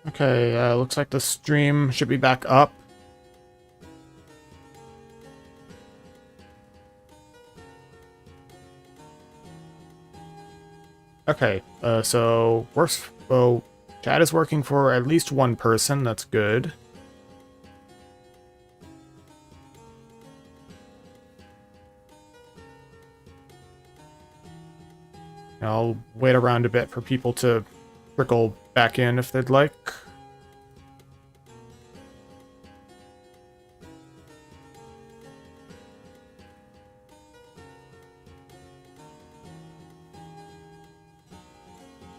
Okay, looks like the stream should be back up. Okay, chat is working for at least one person. That's good. I'll wait around a bit for people to trickle back in if they'd like.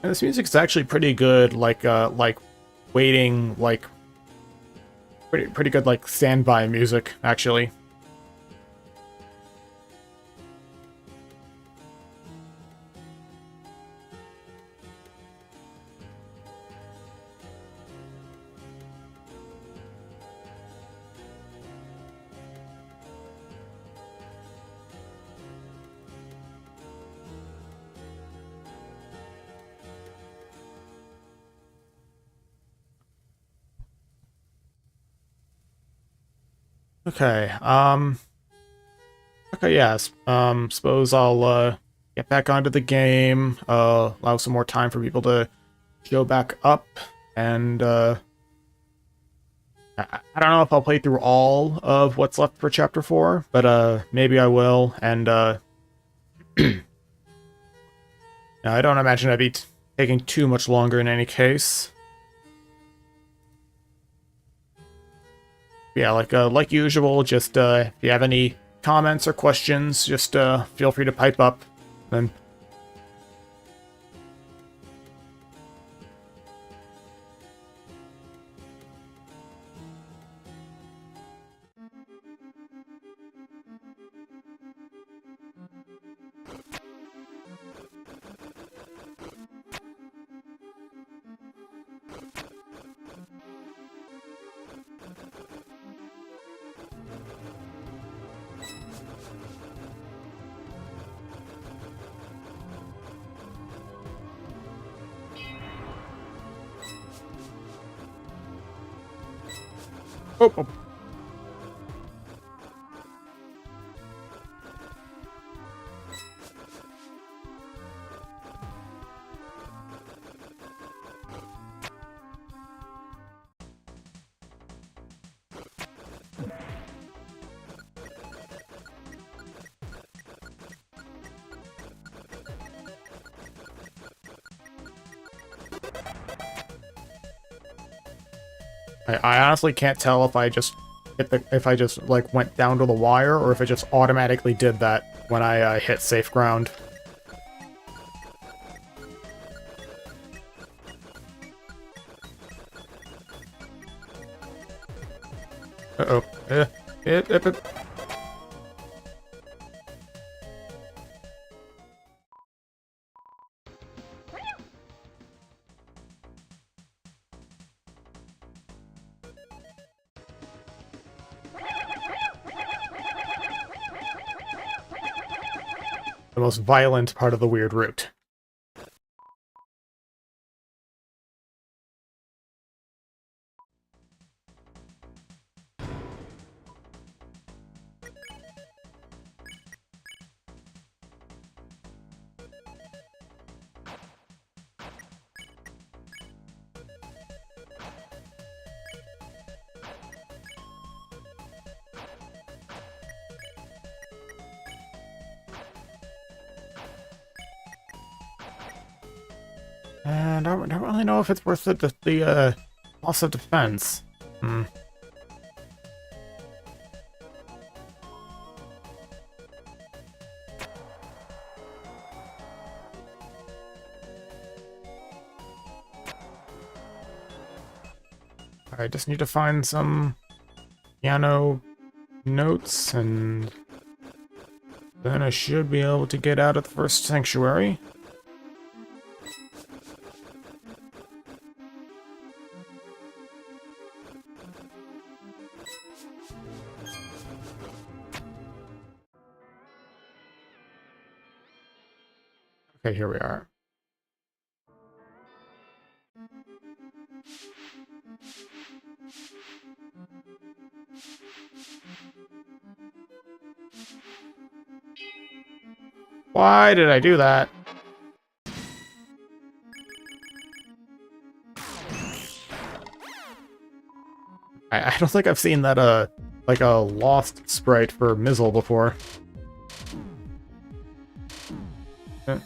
And this music's actually pretty good, like waiting, like pretty good, like standby music, actually. Okay, okay, yes. Suppose I'll get back onto the game, allow some more time for people to show back up, and I don't know if I'll play through all of what's left for Chapter 4, but maybe I will, and I don't imagine I'd be taking too much longer in any case. Yeah, like usual, just if you have any comments or questions, just feel free to pipe up. And oh. I honestly can't tell if I just like went down to the wire or if it just automatically did that when I hit safe ground. Uh-oh. It. The most violent part of the weird route. And I don't really know if it's worth the loss of defense. Hmm. I just need to find some piano notes, and then I should be able to get out of the first sanctuary. Okay, here we are. Why did I do that? I don't think I've seen that, like a lost sprite for Mizzle before. Eh.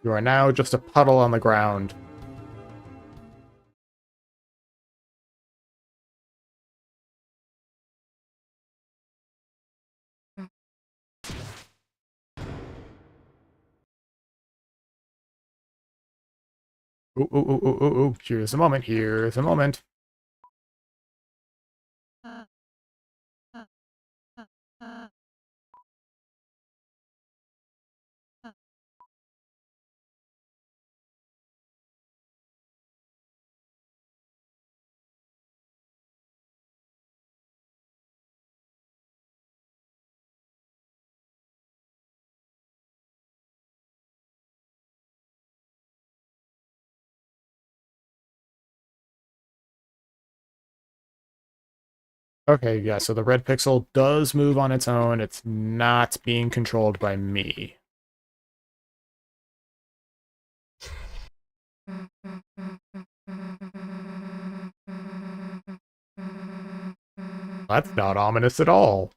You are now just a puddle on the ground. Ooh, ooh, ooh, ooh, ooh, ooh. Here's a moment, here's a moment. Okay, yeah, so the red pixel does move on its own. It's not being controlled by me. That's not ominous at all.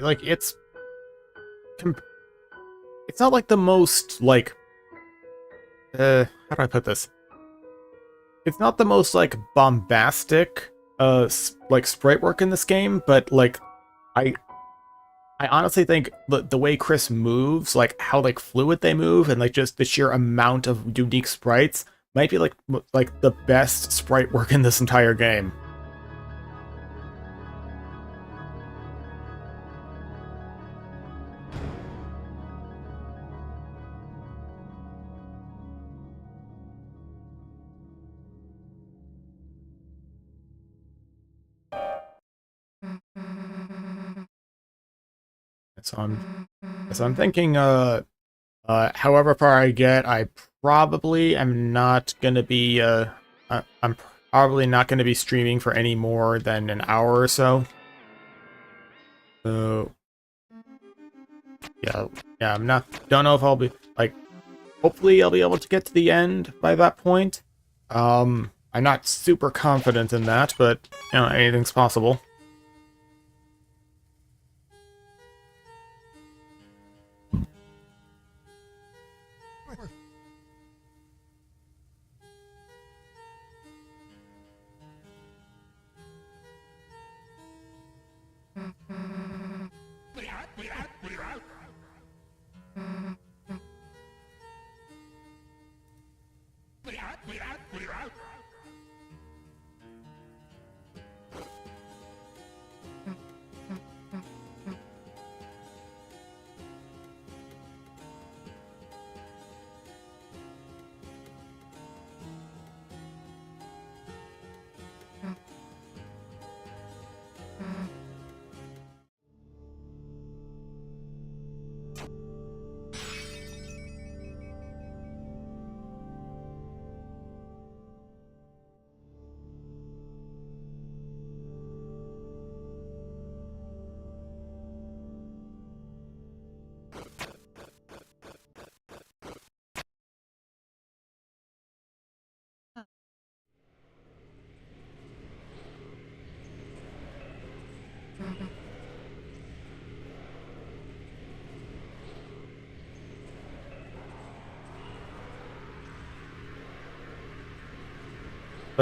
Like it's not like the most, like, how do I put this? It's not the most, like, bombastic, like, sprite work in this game, but, like, I I honestly think the way Chris moves, like, how, like, fluid they move, and, like, just the sheer amount of unique sprites might be, like, the best sprite work in this entire game. So I'm thinking, however far I get, I probably am not gonna be, I'm probably not gonna be streaming for any more than an hour or so. So, yeah, yeah, don't know if I'll be, like, hopefully I'll be able to get to the end by that point. I'm not super confident in that, but, you know, anything's possible.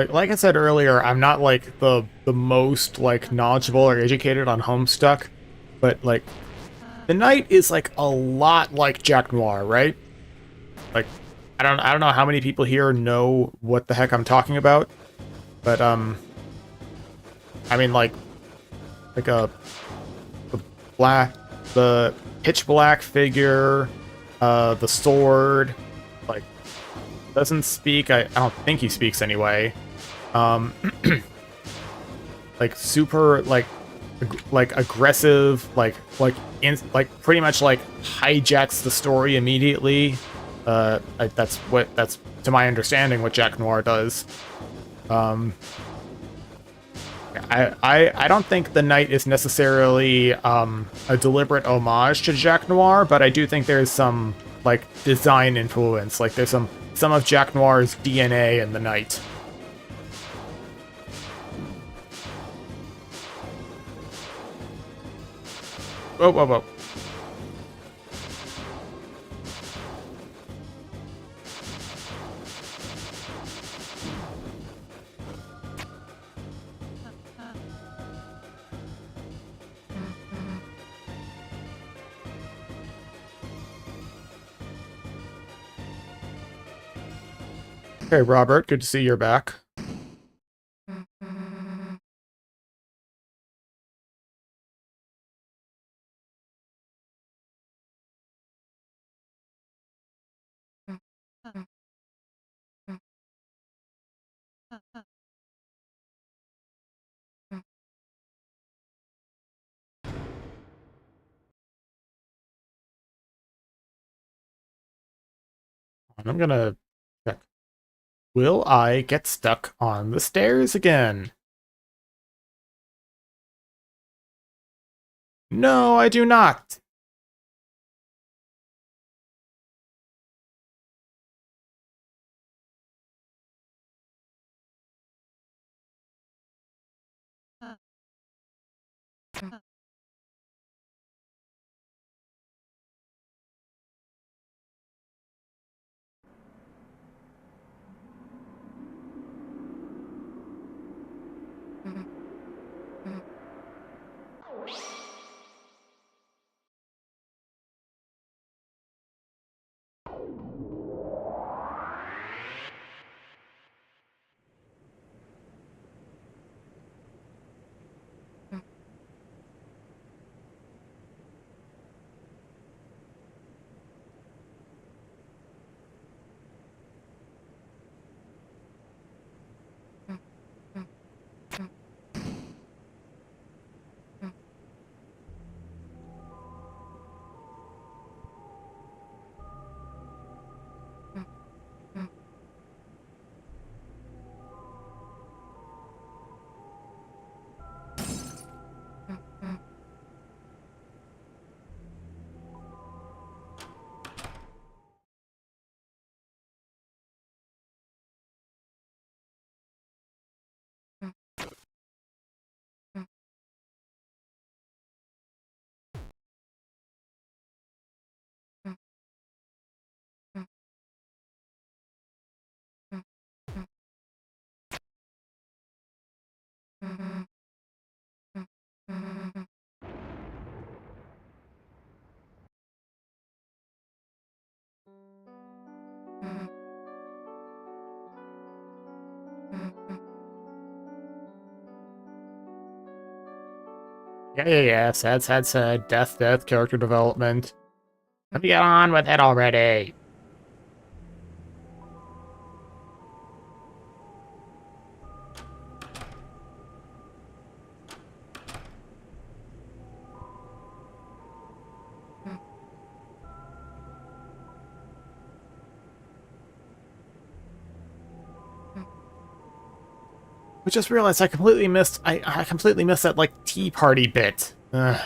like I said earlier, I'm not like the most like knowledgeable or educated on Homestuck, but like the knight is like a lot like Jack Noir, right? Like I don't know how many people here know what the heck I'm talking about, but I mean like the black the pitch black figure, the sword, like doesn't speak. I don't think he speaks anyway. Um, like super like aggressive, like pretty much like hijacks the story immediately. That's to my understanding what Jack Noir does. Um, I don't think the knight is necessarily a deliberate homage to Jack Noir, but I do think there's some like design influence. Like there's some of Jack Noir's DNA in the knight. Whoa, whoa, whoa. Okay, Robert, good to see you're back. I'm gonna check. Will I get stuck on the stairs again? No, I do not. Yeah. Sad. Death, character development. Let me get on with it already. I just realized I completely missed that like tea party bit. Ugh.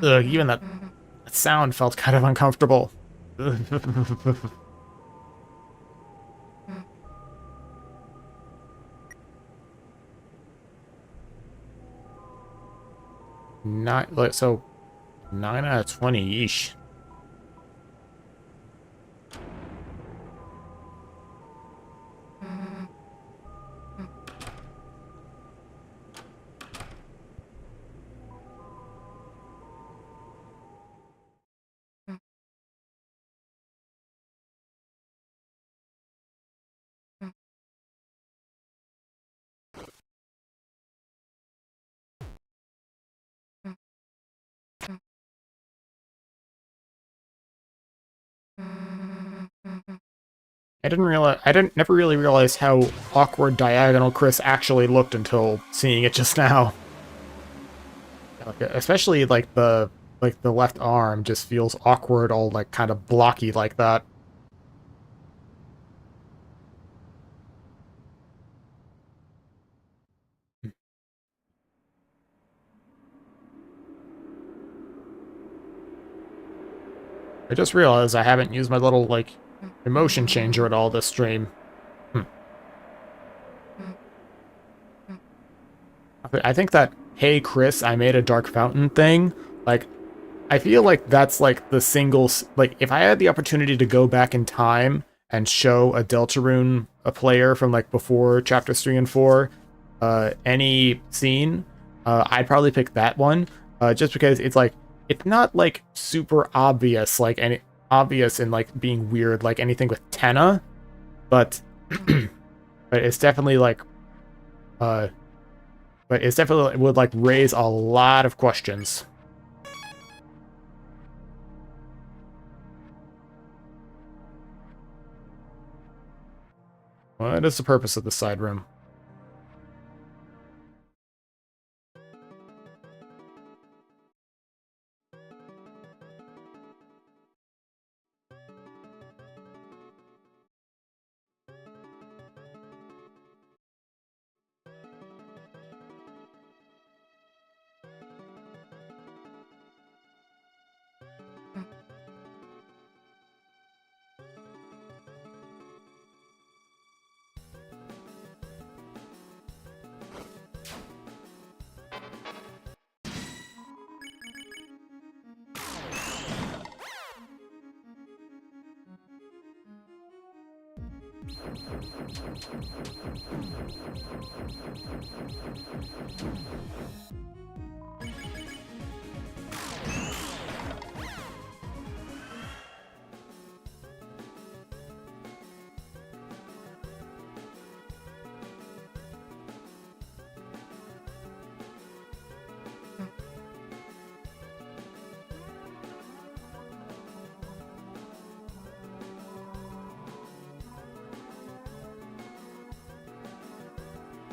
Ugh, even that sound felt kind of uncomfortable. Not so 9 out of 20. Yeesh. never really realize how awkward Diagonal Chris actually looked until seeing it just now. Like, especially like the left arm just feels awkward, all like kind of blocky like that. I just realized I haven't used my little like emotion changer at all this stream. I think that "Hey Chris, I made a dark fountain" thing, like, I feel like that's like the like, if I had the opportunity to go back in time and show a Deltarune, a player from like before chapters 3 and 4, any scene, I'd probably pick that one, just because it's like, it's not like super obvious, like any obvious in like being weird, like anything with Tenna, but but it's definitely like, but it's definitely would like raise a lot of questions. What is the purpose of the side room?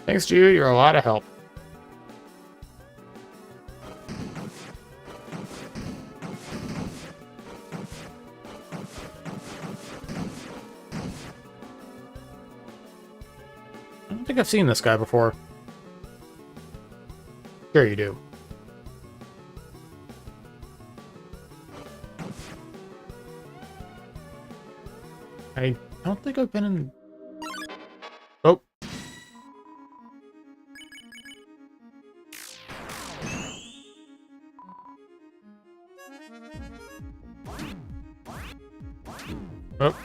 Thanks to you, you're a lot of help. I don't think I've seen this guy before. Sure you do. I don't think I've been in... Oh. Oh.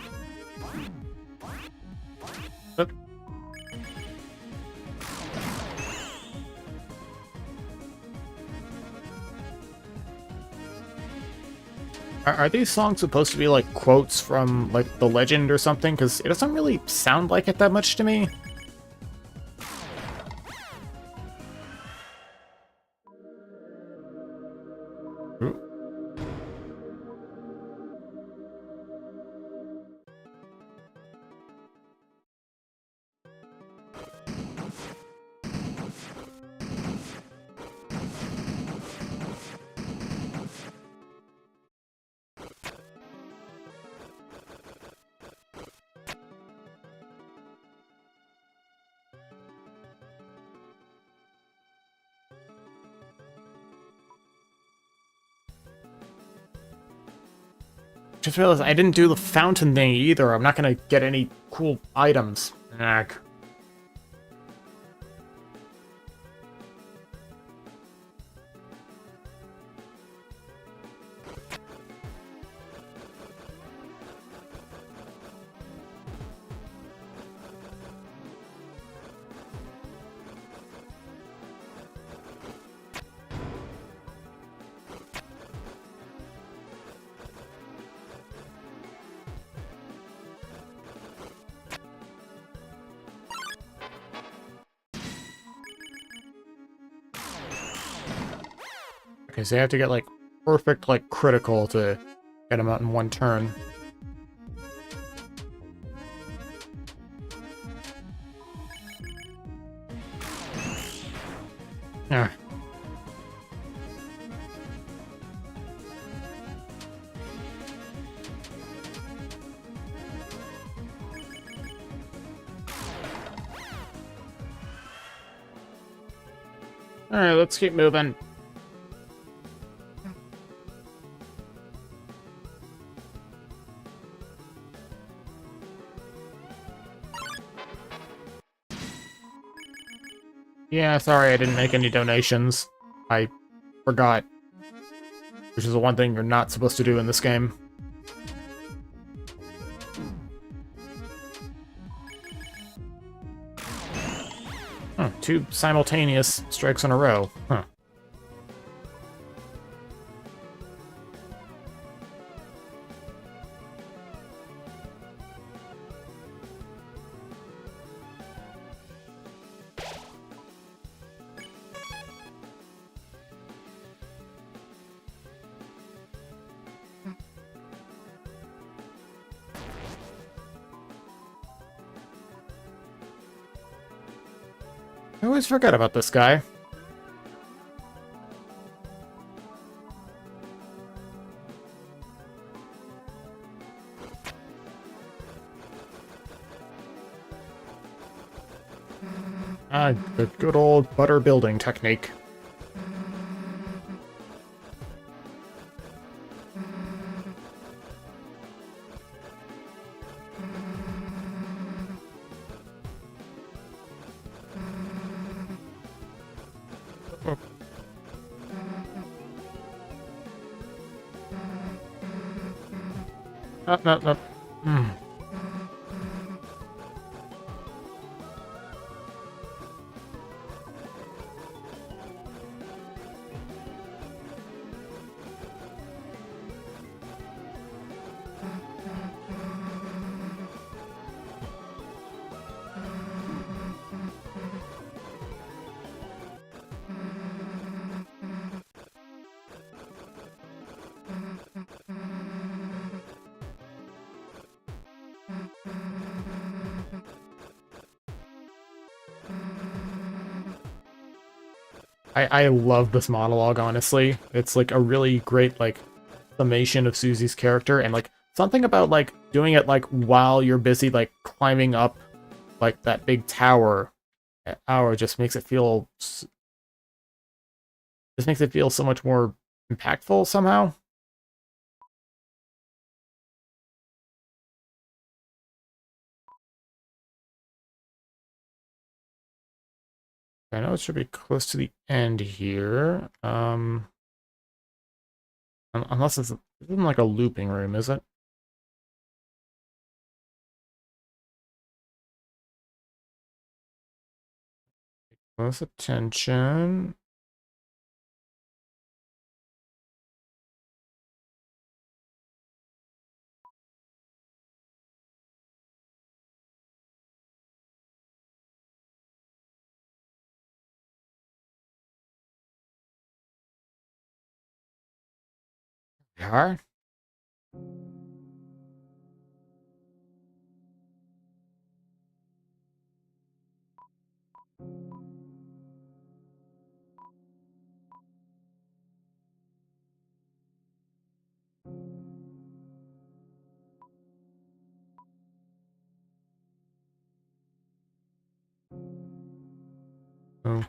Oh. Are these songs supposed to be like quotes from like the legend or something? Because it doesn't really sound like it that much to me. Ooh. Just realized I didn't do the fountain thing either. I'm not gonna get any cool items. Ugh. Okay, so you have to get like perfect, like critical to get him out in one turn. Yeah. Alright, let's keep moving. Yeah, sorry I didn't make any donations. I forgot. Which is the one thing you're not supposed to do in this game. Huh, 2 simultaneous strikes in a row. Huh. I always forget about this guy. Ah, the good old butter building technique. No, no. Hmm. I love this monologue, honestly. It's like a really great, like, summation of Susie's character, and like something about like doing it like while you're busy like climbing up like that big tower hour just makes it feel so much more impactful somehow. I know it should be close to the end here. Unless it's isn't like a looping room, is it? Close attention. We are. Oh,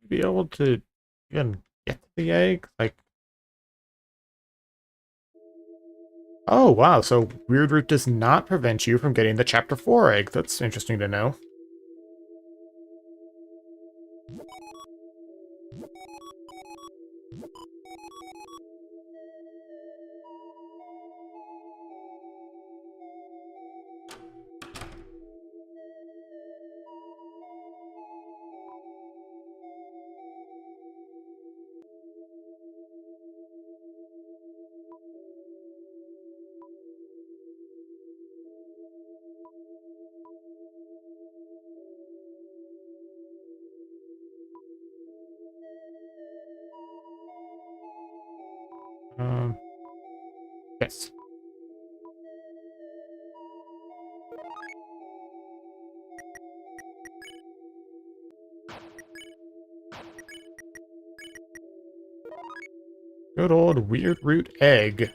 be able to even get the egg? Like, oh wow, so Weird Root does not prevent you from getting the Chapter 4 egg. That's interesting to know. Um, yes. Good old weird root egg.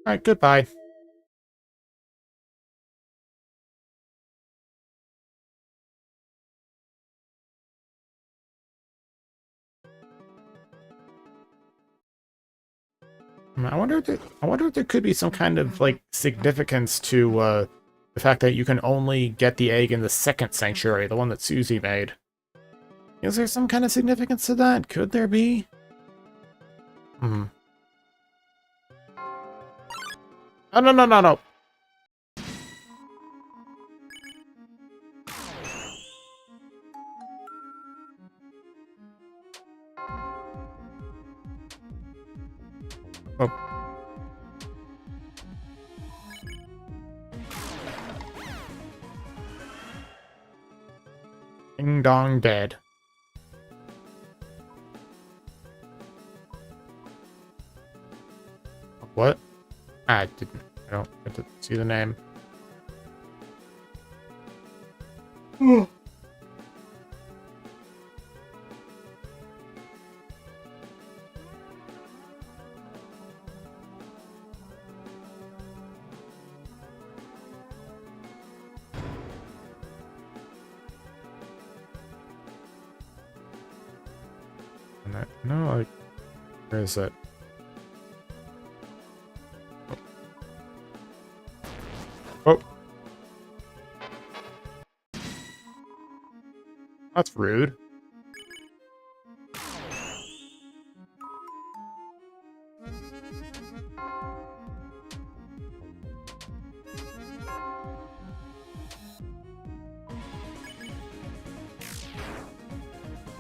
Alright, goodbye. I wonder if there could be some kind of like significance to the fact that you can only get the egg in the second sanctuary, the one that Susie made. Is there some kind of significance to that? Could there be? Hmm. Oh, no, no, no, no. Oh. Ding dong dead. What? I don't get to see the name. No, like, where is it? Oh. That's rude.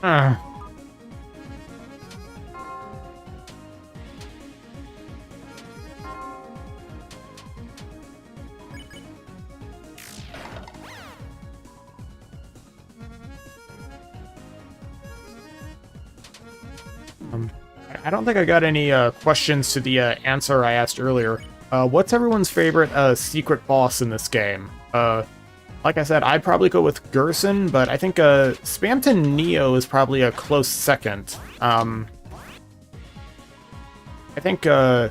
Ah. I don't think I got any questions to the answer I asked earlier. What's everyone's favorite secret boss in this game? Like I said, I'd probably go with Gerson, but I think Spamton Neo is probably a close second. I think, I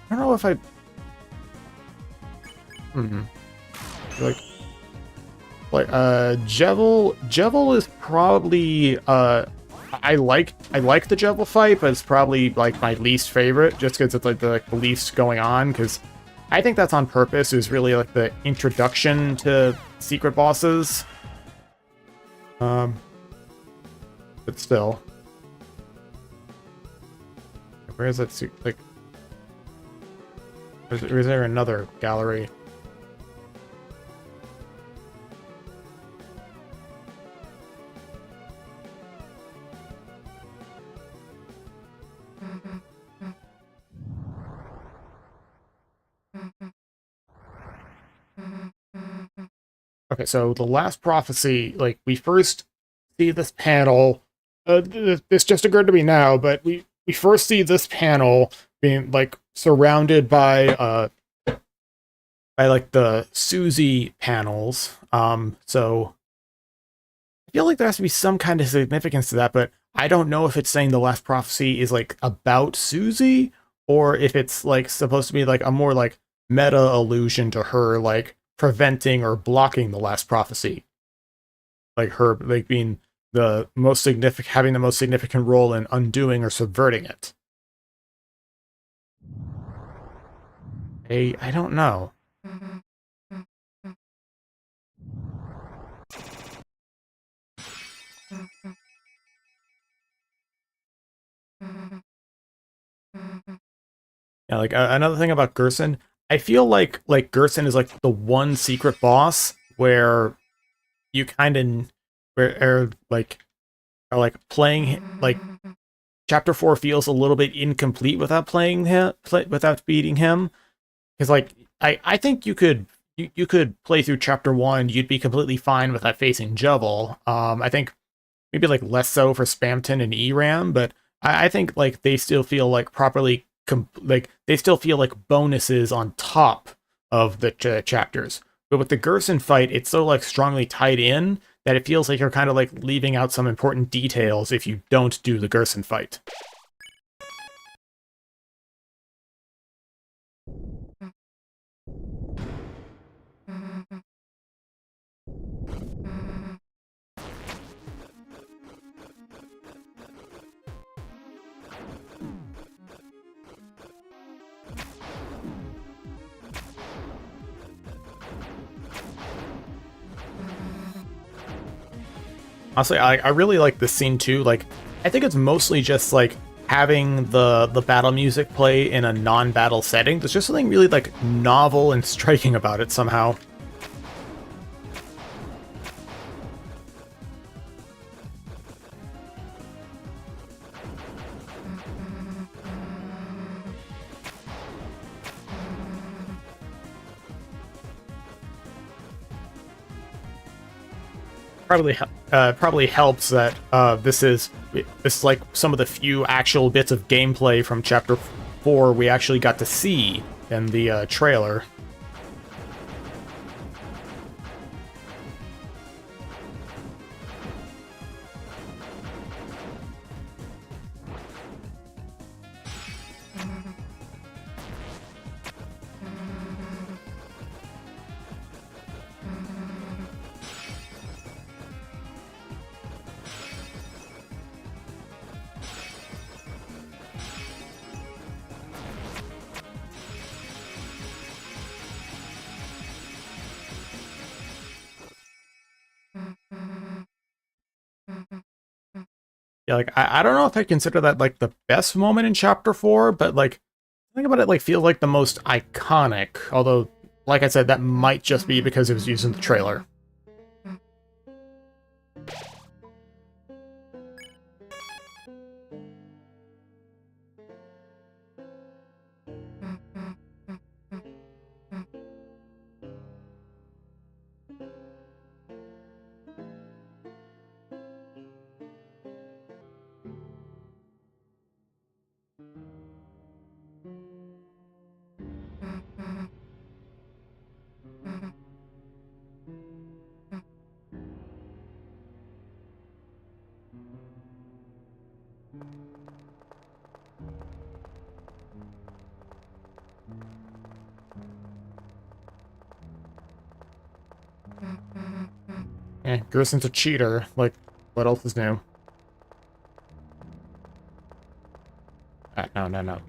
don't know if I... Jevil is probably, I like the Jevil fight, but it's probably like my least favorite, just because it's like the least going on. Because I think that's on purpose. It was really like the introduction to secret bosses. But still, where is that? Like, or is there another gallery? Okay, so the last prophecy, like, we first see this panel. This just occurred to me now, but we first see this panel being like surrounded by like the Susie panels. So I feel like there has to be some kind of significance to that, but I don't know if it's saying the last prophecy is like about Susie, or if it's like supposed to be like a more like meta allusion to her like preventing or blocking the last prophecy. Like her like being the most significant, having the most significant role in undoing or subverting it. I don't know. Yeah, like another thing about Gerson, I feel like Gerson is like the one secret boss where you kind of where are like playing like chapter 4 feels a little bit incomplete without playing him without beating him, because like I think you could play through chapter 1, you'd be completely fine without facing Jevil. I think maybe like less so for Spamton and ERAM, but I think like they still feel like properly like they still feel like bonuses on top of the chapters. But with the Gerson fight, it's so like strongly tied in that it feels like you're kind of like leaving out some important details if you don't do the Gerson fight. Honestly, I really like this scene too. Like, I think it's mostly just like having the battle music play in a non-battle setting. There's just something really like novel and striking about it somehow. Probably helps that this is like some of the few actual bits of gameplay from Chapter 4 we actually got to see in the trailer. Yeah, like I don't know if I consider that like the best moment in Chapter 4, but like think about it, like feels like the most iconic. Although, like I said, that might just be because it was used in the trailer. Gerson's a cheater. Like, what else is new? No.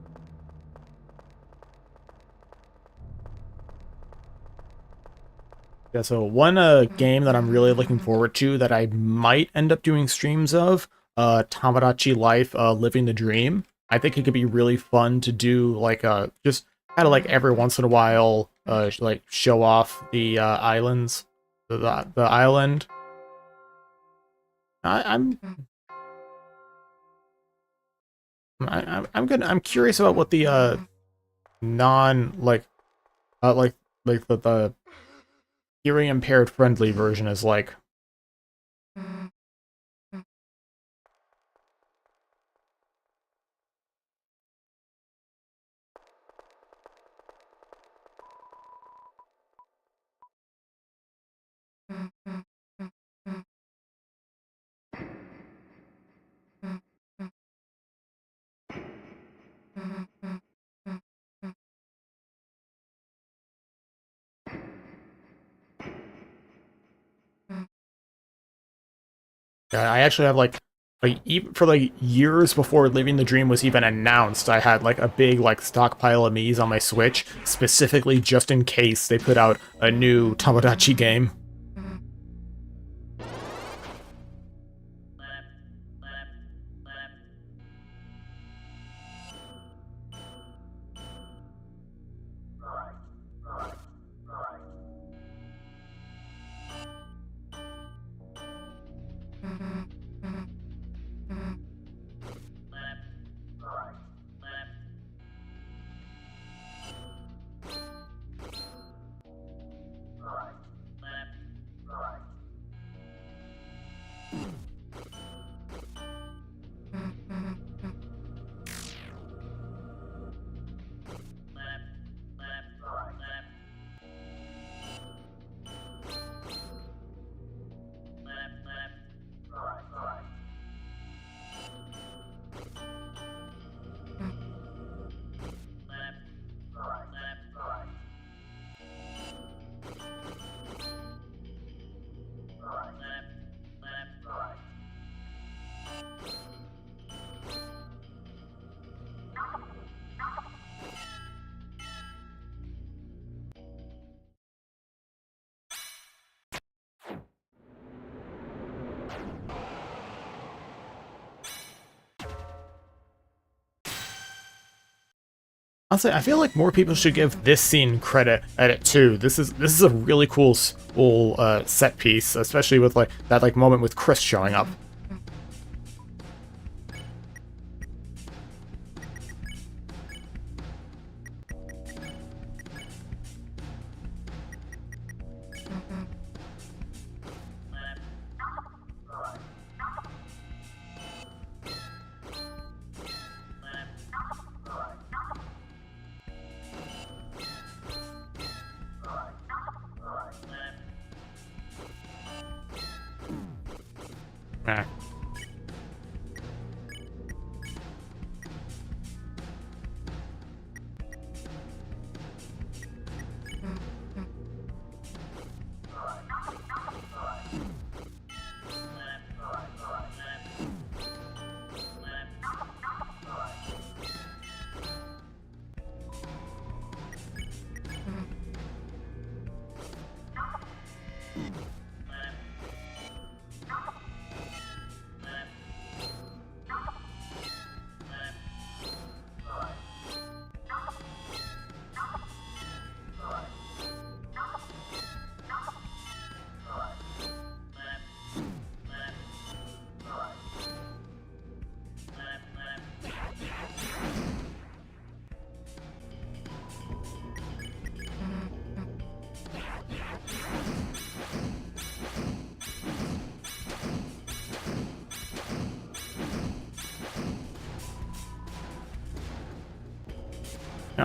Yeah, so one game that I'm really looking forward to that I might end up doing streams of, Tamagotchi Life, Living the Dream. I think it could be really fun to do, like, just kind of like every once in a while, like show off the islands, the island. I'm I'm good. I'm curious about what the non the hearing impaired friendly version is like. I actually have like even for like years before Living the Dream was even announced, I had like a big like stockpile of Mii's on my Switch, specifically just in case they put out a new Tamagotchi game. Honestly, I feel like more people should give this scene credit at it too. This is a really cool set piece, especially with like that like moment with Chris showing up. Eh.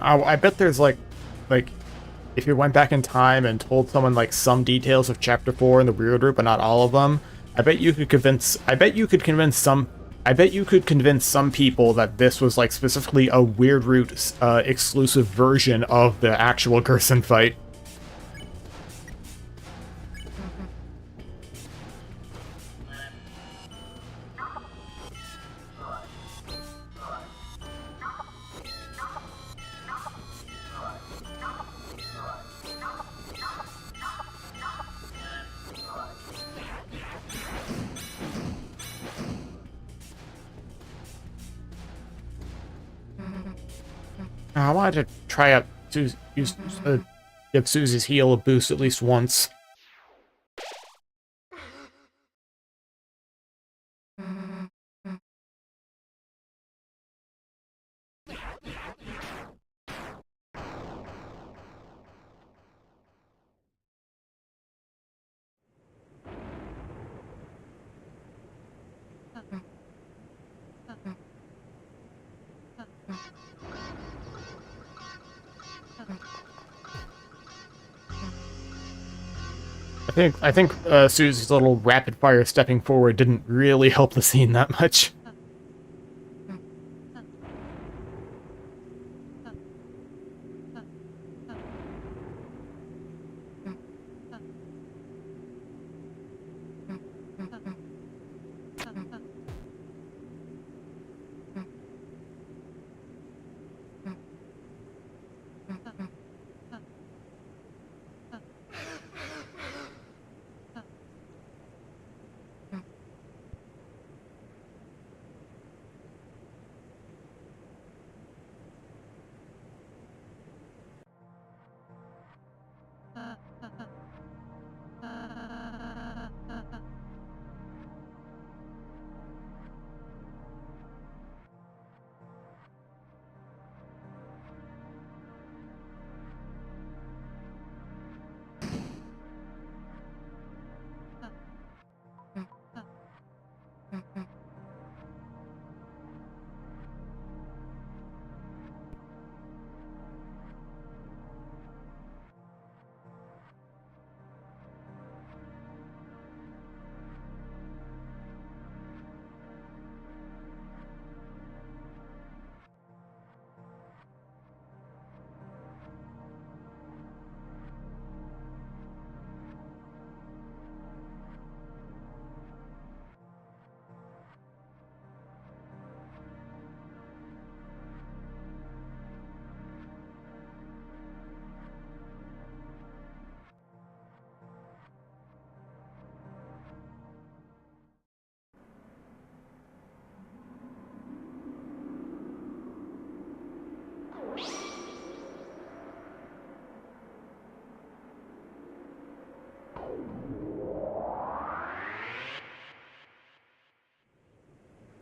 I bet there's like if you went back in time and told someone like some details of Chapter 4 in the Weird Route, but not all of them, I bet you could convince. I bet you could convince some. I bet you could convince some people that this was like specifically a Weird Route exclusive version of the actual Gerson fight. I wanted to try out give Susie's heal a boost at least once. I think Susie's little rapid fire stepping forward didn't really help the scene that much.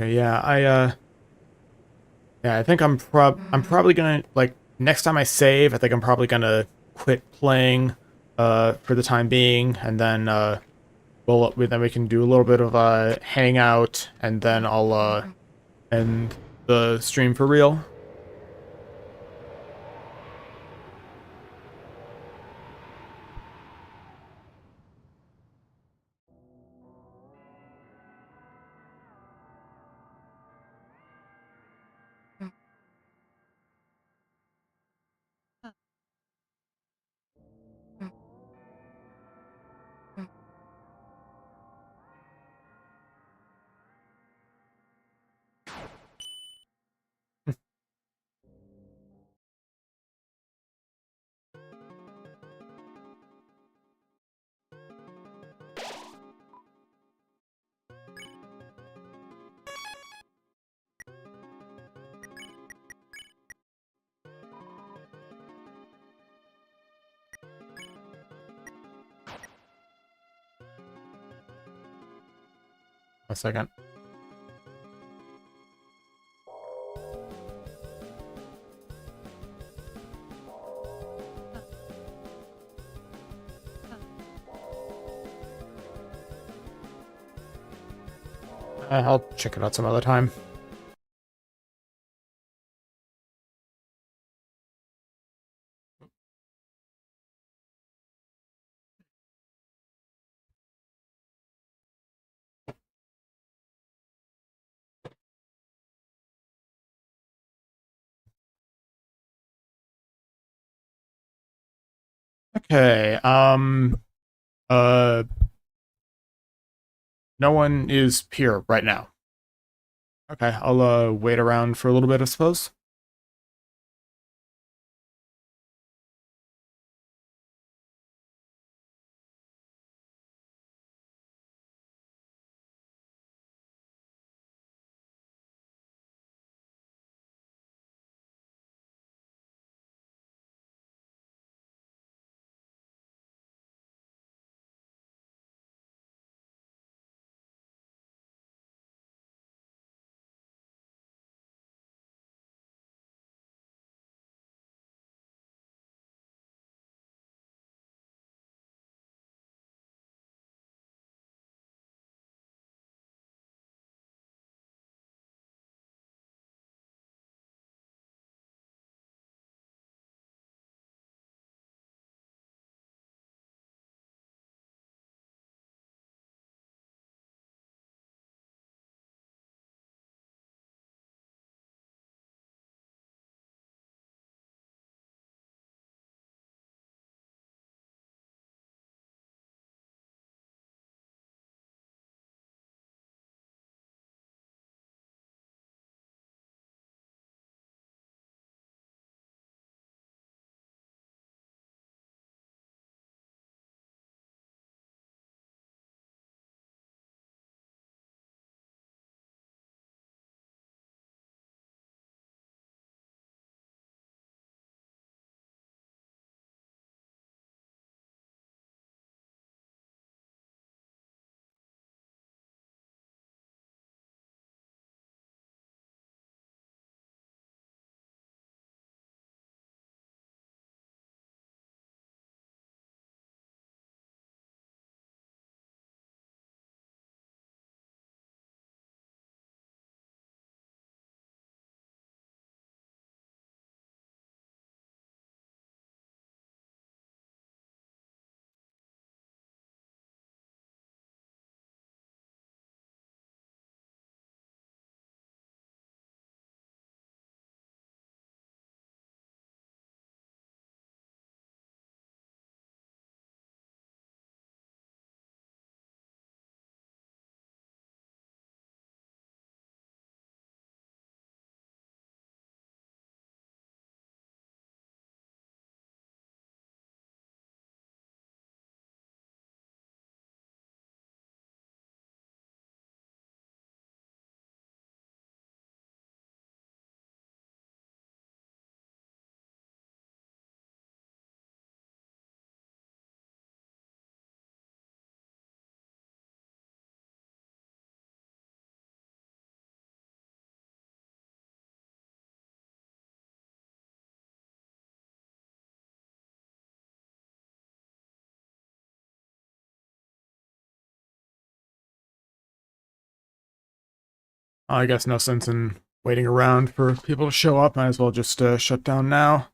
Okay, yeah, yeah, I think I'm probably gonna like next time I save, I think I'm probably gonna quit playing for the time being, and then then we can do a little bit of a hangout, and then I'll end the stream for real. A second. I'll check it out some other time. Okay, uh, no one is here right now. Okay, I'll wait around for a little bit, I suppose. I guess no sense in waiting around for people to show up. Might as well just shut down now.